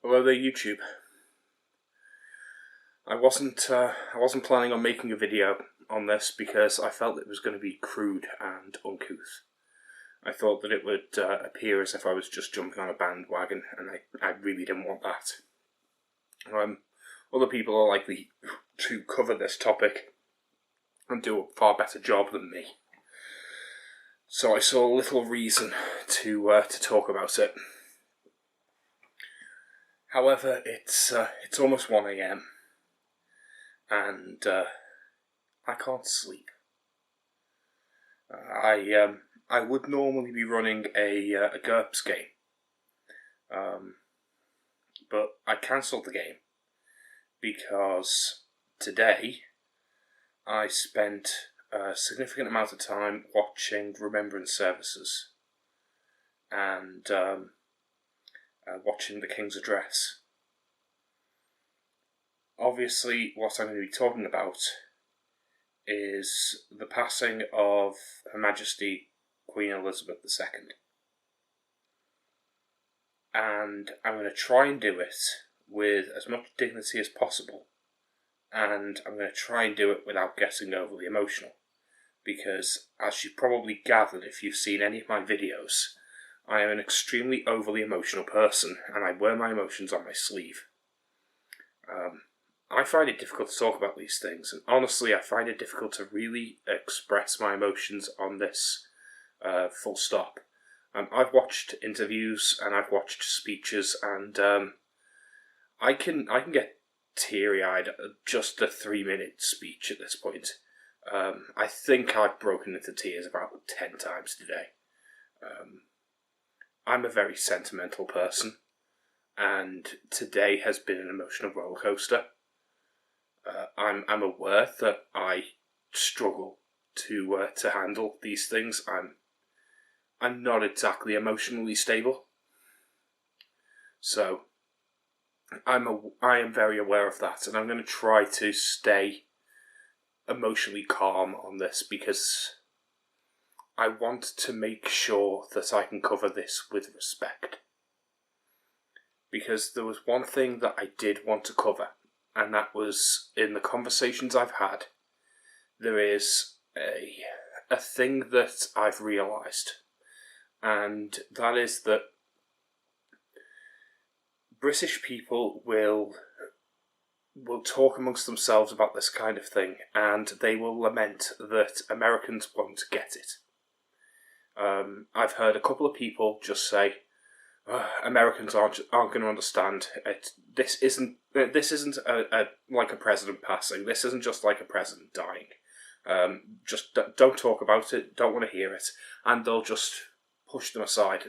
Hello there, YouTube. I wasn't planning on making a video on this because I felt it was going to be crude and uncouth. I thought that it would appear as if I was just jumping on a bandwagon, and I really didn't want that. Other people are likely to cover this topic and do a far better job than me. So I saw little reason to talk about it. However, it's almost 1 AM, and I can't sleep. I would normally be running a GURPS game, but I cancelled the game because today I spent a significant amount of time watching remembrance services and watching the King's Address. Obviously, what I'm going to be talking about is the passing of Her Majesty Queen Elizabeth II. And I'm going to try and do it with as much dignity as possible, and I'm going to try and do it without getting overly emotional, because as you've probably gathered if you've seen any of my videos, I am an extremely overly emotional person, and I wear my emotions on my sleeve. I find it difficult to talk about these things, and honestly I find it difficult to really express my emotions on this full stop. I've watched interviews and I've watched speeches, and I can get teary-eyed at just a 3-minute speech at this point. I think I've broken into tears about 10 times today. I'm a very sentimental person, and today has been an emotional roller coaster. I'm aware that I struggle to handle these things. I'm not exactly emotionally stable, so I am very aware of that, and I'm going to try to stay emotionally calm on this because I want to make sure that I can cover this with respect. Because there was one thing that I did want to cover, and that was in the conversations I've had, there is a thing that I've realised, and that is that British people will talk amongst themselves about this kind of thing, and they will lament that Americans won't get it. I've heard a couple of people just say, Americans aren't going to understand it. This isn't like a president passing. This isn't just like a president dying. Just don't talk about it. Don't want to hear it, and they'll just push them aside.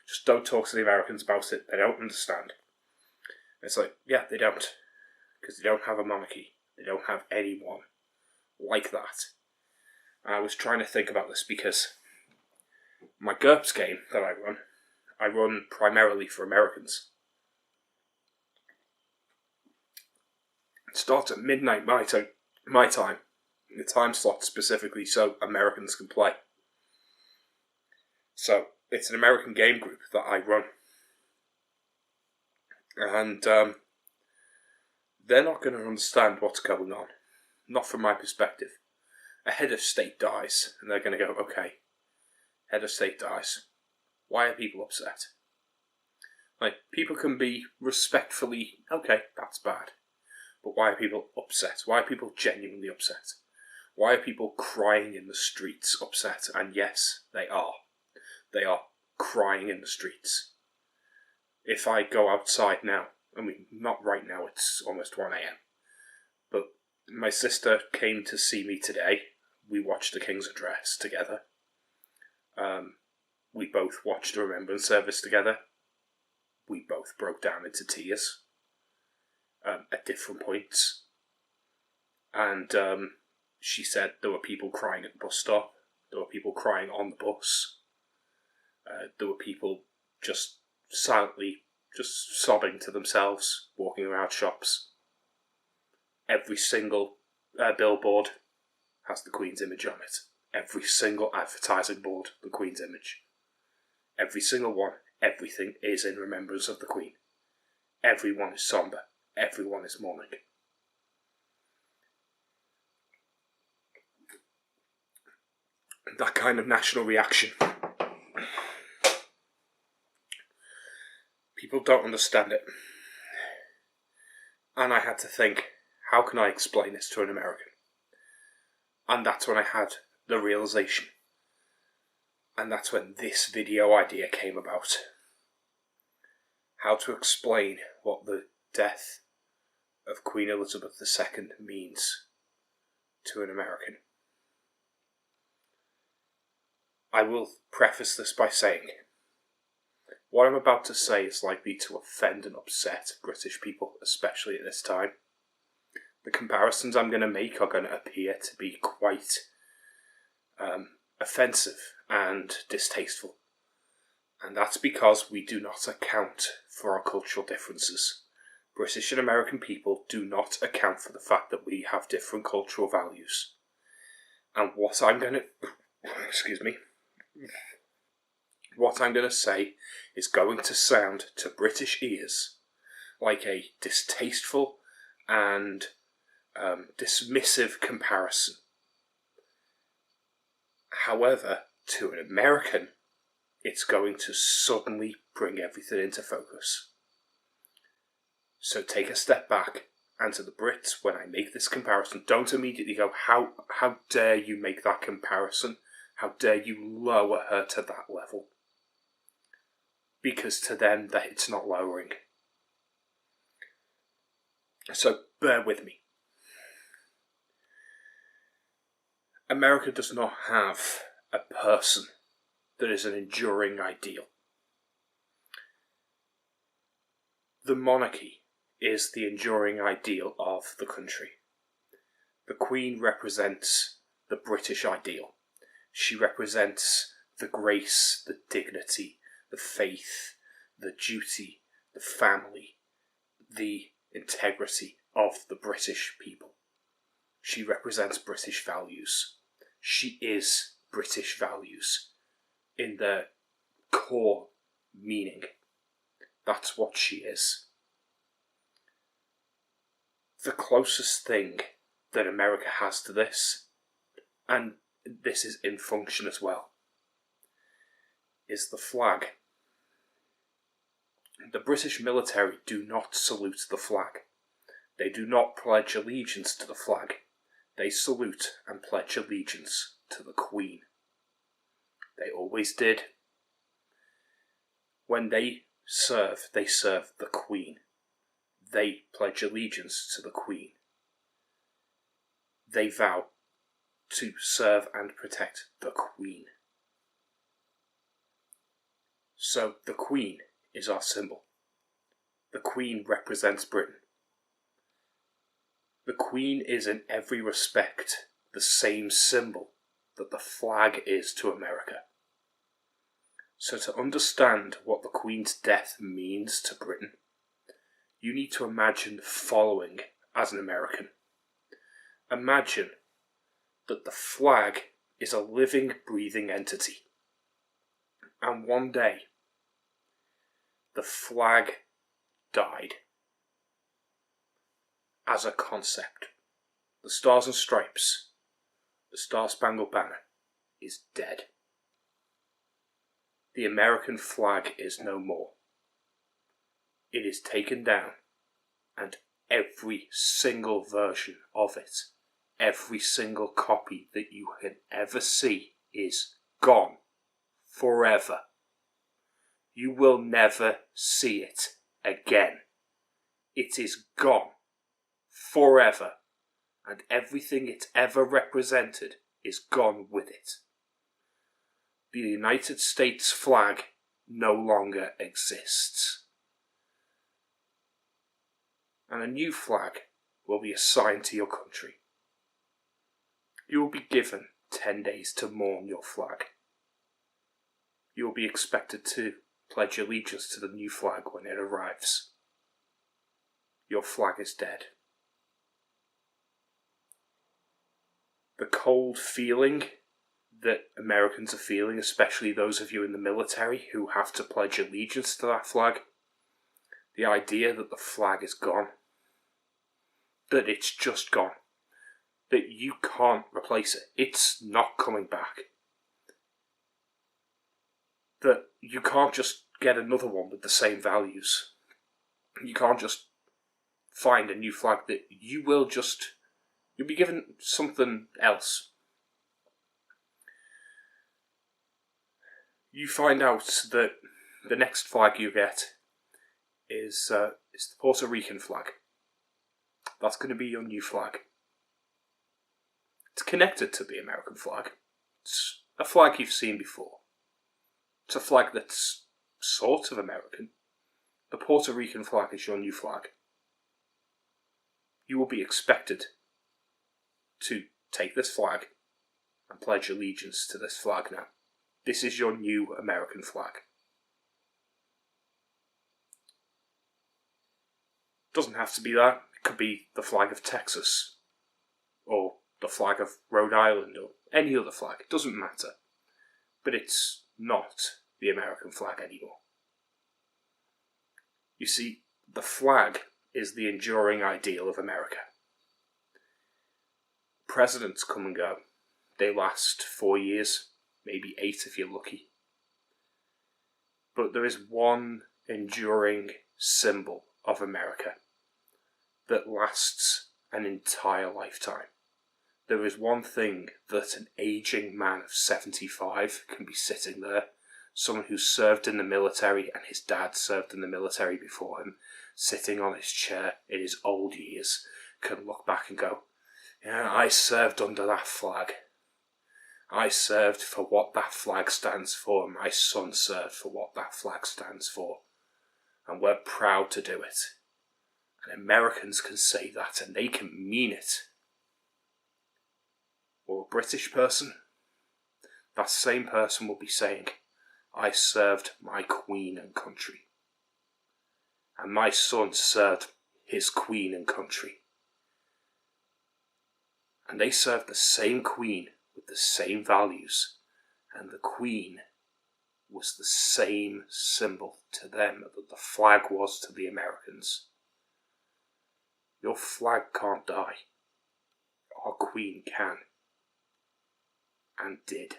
Just don't talk to the Americans about it. They don't understand. It's like, yeah, they don't, because they don't have a monarchy. They don't have anyone like that. I was trying to think about this because my GURPS game that I run primarily for Americans. It starts at midnight my time, the time slot specifically so Americans can play. So it's an American game group that I run, and they're not going to understand what's going on, not from my perspective. A head of state dies, and they're going to go, okay, head of state dies. Why are people upset? Like, people can be respectfully, okay, that's bad. But why are people upset? Why are people genuinely upset? Why are people crying in the streets upset? And yes, they are. They are crying in the streets. If I go outside now, I mean, not right now, it's almost 1 AM. But my sister came to see me today. We watched the King's Address together. We both watched a remembrance service together. We both broke down into tears at different points. And she said there were people crying at the bus stop. There were people crying on the bus. There were people just silently, just sobbing to themselves, walking around shops. Every single billboard has the Queen's image on it. Every single advertising board, the Queen's image. Every single one, everything is in remembrance of the Queen. everyone is somber, everyone is mourning. That kind of national reaction. People don't understand it. And I had to think, how can I explain this to an American? And that's when I had the realization. And that's when this video idea came about. How to explain what the death of Queen Elizabeth II means to an American. I will preface this by saying, what I'm about to say is likely to offend and upset British people, especially at this time. The comparisons I'm going to make are going to appear to be quite offensive and distasteful. And that's because we do not account for our cultural differences. British and American people do not account for the fact that we have different cultural values. And what I'm going to say is going to sound to British ears like a distasteful and dismissive comparison. However, to an American, it's going to suddenly bring everything into focus. So take a step back, and to the Brits, when I make this comparison, don't immediately go, how dare you make that comparison? How dare you lower her to that level? Because to them, it's not lowering. So bear with me. America does not have a person that is an enduring ideal. The monarchy is the enduring ideal of the country. The Queen represents the British ideal. She represents the grace, the dignity, the faith, the duty, the family, the integrity of the British people. She represents British values. She is British values in their core meaning. That's what she is. The closest thing that America has to this, and this is in function as well, is the flag. The British military do not salute the flag. They do not pledge allegiance to the flag. They salute and pledge allegiance to the Queen. They always did. When they serve the Queen. They pledge allegiance to the Queen. They vow to serve and protect the Queen. So the Queen is our symbol. The Queen represents Britain. The Queen is in every respect the same symbol that the flag is to America. So to understand what the Queen's death means to Britain, you need to imagine the following as an American. Imagine that the flag is a living, breathing entity. And one day, the flag died. As a concept. The Stars and Stripes, the Star-Spangled Banner, is dead. The American flag is no more. It is taken down, and every single version of it, every single copy that you can ever see is gone forever. You will never see it again. It is gone forever, and everything it ever represented is gone with it. The United States flag no longer exists. And a new flag will be assigned to your country. You will be given 10 days to mourn your flag. You will be expected to pledge allegiance to the new flag when it arrives. Your flag is dead. The cold feeling that Americans are feeling, especially those of you in the military who have to pledge allegiance to that flag, The idea that the flag is gone, that it's just gone, that you can't replace it, it's not coming back, that you can't just get another one with the same values, you can't just find a new flag, that you'll be given something else. You find out that the next flag you get is the Puerto Rican flag. That's going to be your new flag. It's connected to the American flag. It's a flag you've seen before. It's a flag that's sort of American. The Puerto Rican flag is your new flag. You will be expected to take this flag and pledge allegiance to this flag now. This is your new American flag. Doesn't have to be that. It could be the flag of Texas, or the flag of Rhode Island, or any other flag. It doesn't matter. But it's not the American flag anymore. You see, the flag is the enduring ideal of America. Presidents come and go. They last 4 years, maybe 8 if you're lucky. But there is one enduring symbol of America that lasts an entire lifetime. There is one thing that an aging man of 75 can be sitting there, someone who served in the military and his dad served in the military before him, sitting on his chair in his old years, can look back and go, yeah, I served under that flag. I served for what that flag stands for, and my son served for what that flag stands for. And we're proud to do it. And Americans can say that, and they can mean it. Or a British person, that same person will be saying, I served my Queen and country. And my son served his Queen and country. And they served the same Queen with the same values, and the Queen was the same symbol to them that the flag was to the Americans. Your flag can't die. Our Queen can. And did.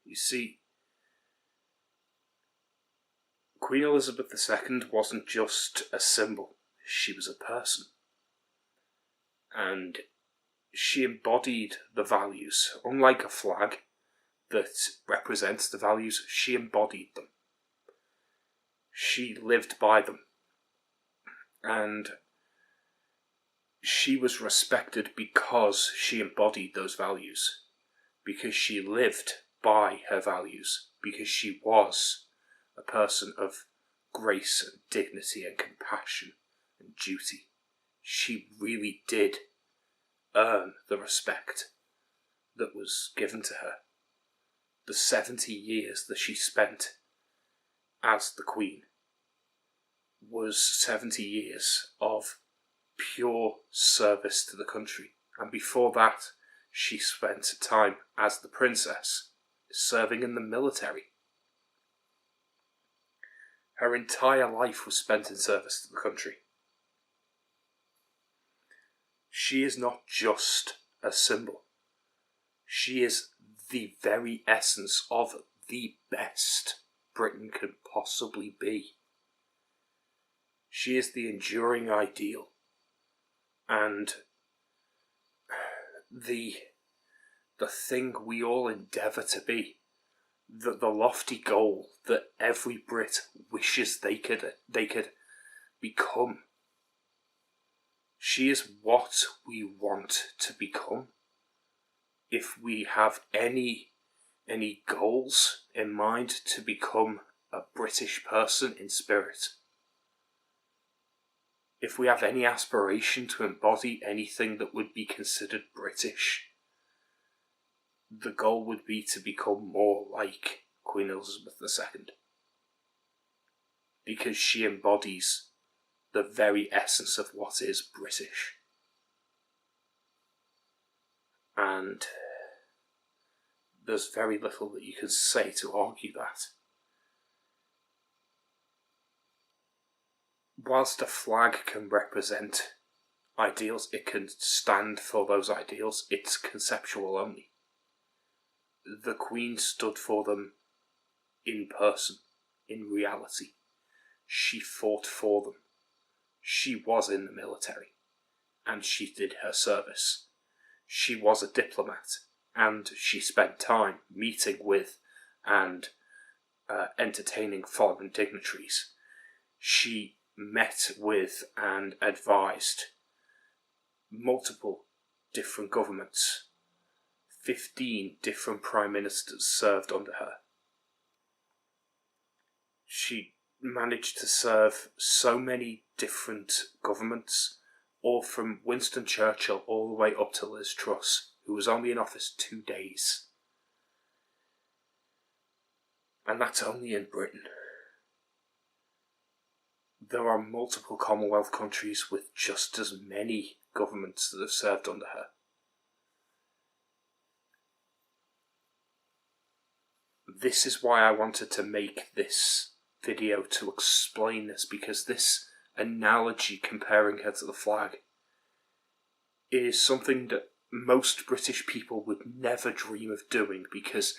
You see, Queen Elizabeth II wasn't just a symbol, she was a person. And she embodied the values. Unlike a flag that represents the values, she embodied them. She lived by them. And she was respected because she embodied those values. Because she lived by her values. Because she was a person of grace and dignity and compassion and duty. She really did earn the respect that was given to her. The 70 years that she spent as the Queen was 70 years of pure service to the country. And before that, she spent time as the princess, serving in the military. Her entire life was spent in service to the country. She is not just a symbol. She is the very essence of the best Britain could possibly be. She is the enduring ideal and the thing we all endeavour to be, the lofty goal that every Brit wishes they could become. She is what we want to become. If we have any goals in mind to become a British person in spirit, if we have any aspiration to embody anything that would be considered British, the goal would be to become more like Queen Elizabeth II. Because she embodies the very essence of what is British. And there's very little that you can say to argue that. whilst a flag can represent ideals, it can stand for those ideals, it's conceptual only. The Queen stood for them in person, in reality. She fought for them. She was in the military, and she did her service. She was a diplomat, and she spent time meeting with and entertaining foreign dignitaries. She met with and advised multiple different governments. 15 different prime ministers served under her. She managed to serve so many different governments, all from Winston Churchill all the way up to Liz Truss, who was only in office 2 days. And that's only in Britain. There are multiple Commonwealth countries with just as many governments that have served under her. This is why I wanted to make this video, to explain this, because this analogy comparing her to the flag is something that most British people would never dream of doing, because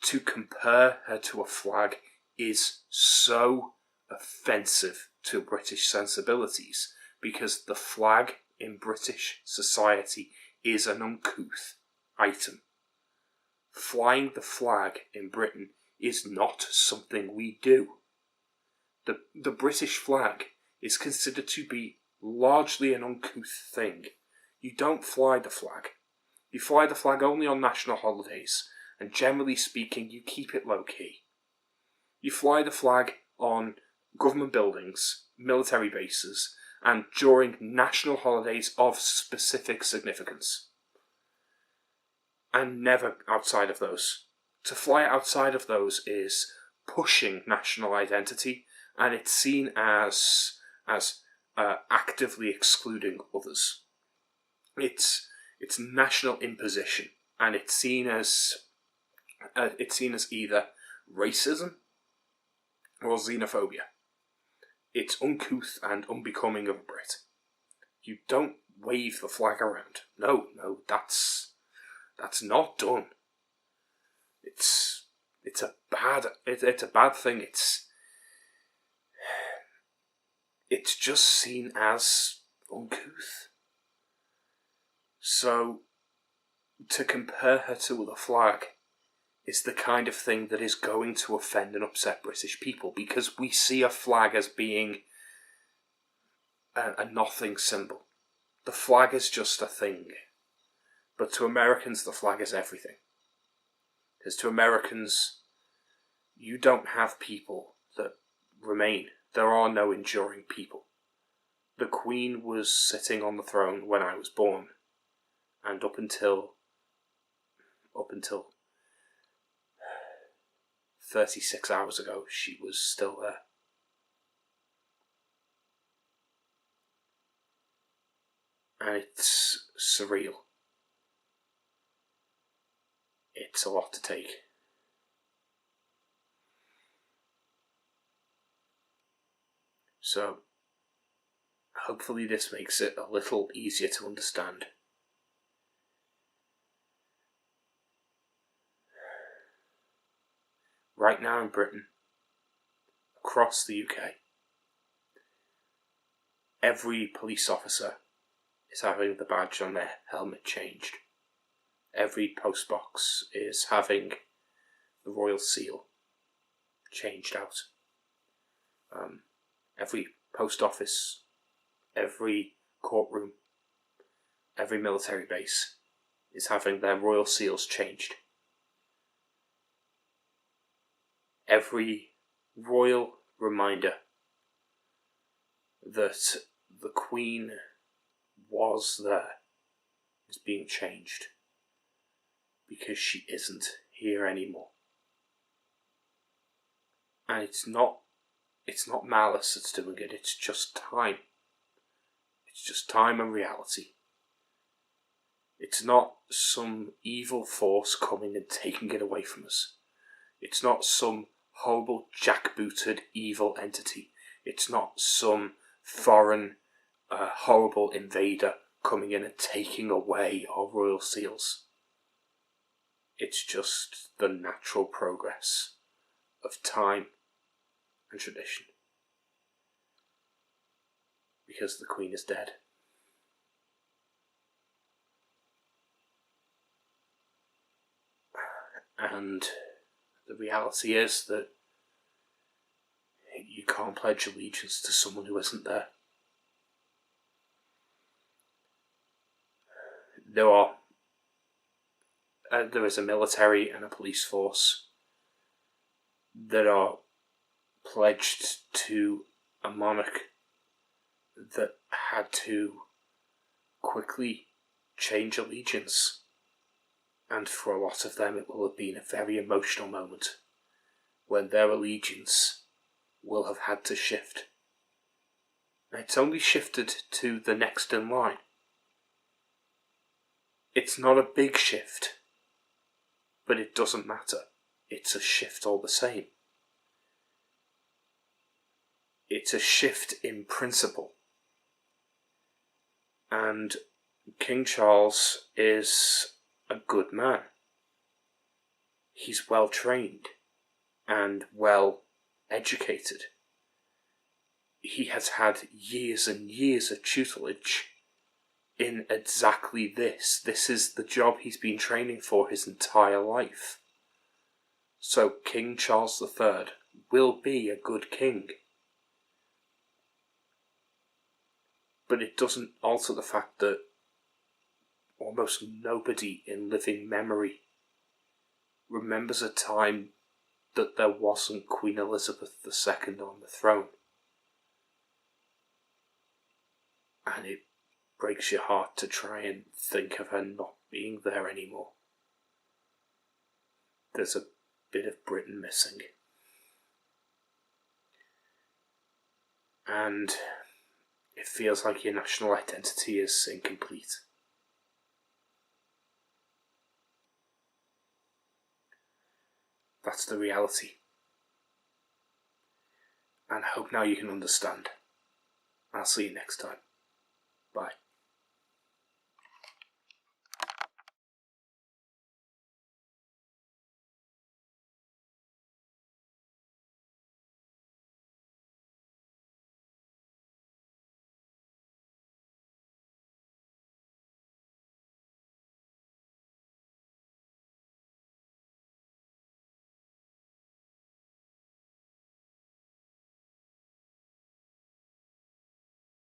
to compare her to a flag is so offensive to British sensibilities, because the flag in British society is an uncouth item. Flying the flag in Britain is not something we do. The British flag is considered to be largely an uncouth thing. You don't fly the flag. You fly the flag only on national holidays, and generally speaking, you keep it low-key. You fly the flag on government buildings, military bases, and during national holidays of specific significance. And never outside of those. To fly outside of those is pushing national identity, and it's seen as actively excluding others. It's national imposition, and it's seen as either racism or xenophobia. It's uncouth and unbecoming of a Brit. You don't wave the flag around. No, that's not done. It's a bad thing. It's just seen as uncouth. So to compare her to the flag is the kind of thing that is going to offend and upset British people, because we see a flag as being a nothing symbol. The flag is just a thing. But to Americans, the flag is everything. Because to Americans, you don't have people that remain. There are no enduring people. The Queen was sitting on the throne when I was born, and up until 36 hours ago, she was still there. And it's surreal. It's a lot to take. So, hopefully this makes it a little easier to understand. Right now in Britain, across the UK, every police officer is having the badge on their helmet changed. Every postbox is having the royal seal changed out. Every post office, every courtroom, every military base is having their royal seals changed. Every royal reminder that the Queen was there is being changed, because she isn't here anymore. And it's not malice that's doing it, it's just time. It's just time and reality. It's not some evil force coming and taking it away from us. It's not some horrible jackbooted evil entity. It's not some foreign, horrible invader coming in and taking away our royal seals. It's just the natural progress of time and tradition. Because the Queen is dead. And the reality is that you can't pledge allegiance to someone who isn't there. There is a military and a police force that are pledged to a monarch that had to quickly change allegiance. And for a lot of them it will have been a very emotional moment when their allegiance will have had to shift. It's only shifted to the next in line. It's not a big shift, but it doesn't matter. It's a shift all the same. It's a shift in principle. And King Charles is a good man. He's well trained and well educated. He has had years and years of tutelage in exactly this. This is the job he's been training for his entire life. So King Charles III will be a good king. But it doesn't alter the fact that almost nobody in living memory remembers a time that there wasn't Queen Elizabeth II on the throne. And it breaks your heart to try and think of her not being there anymore. There's a bit of Britain missing. And it feels like your national identity is incomplete. That's the reality. And I hope now you can understand. I'll see you next time. Bye.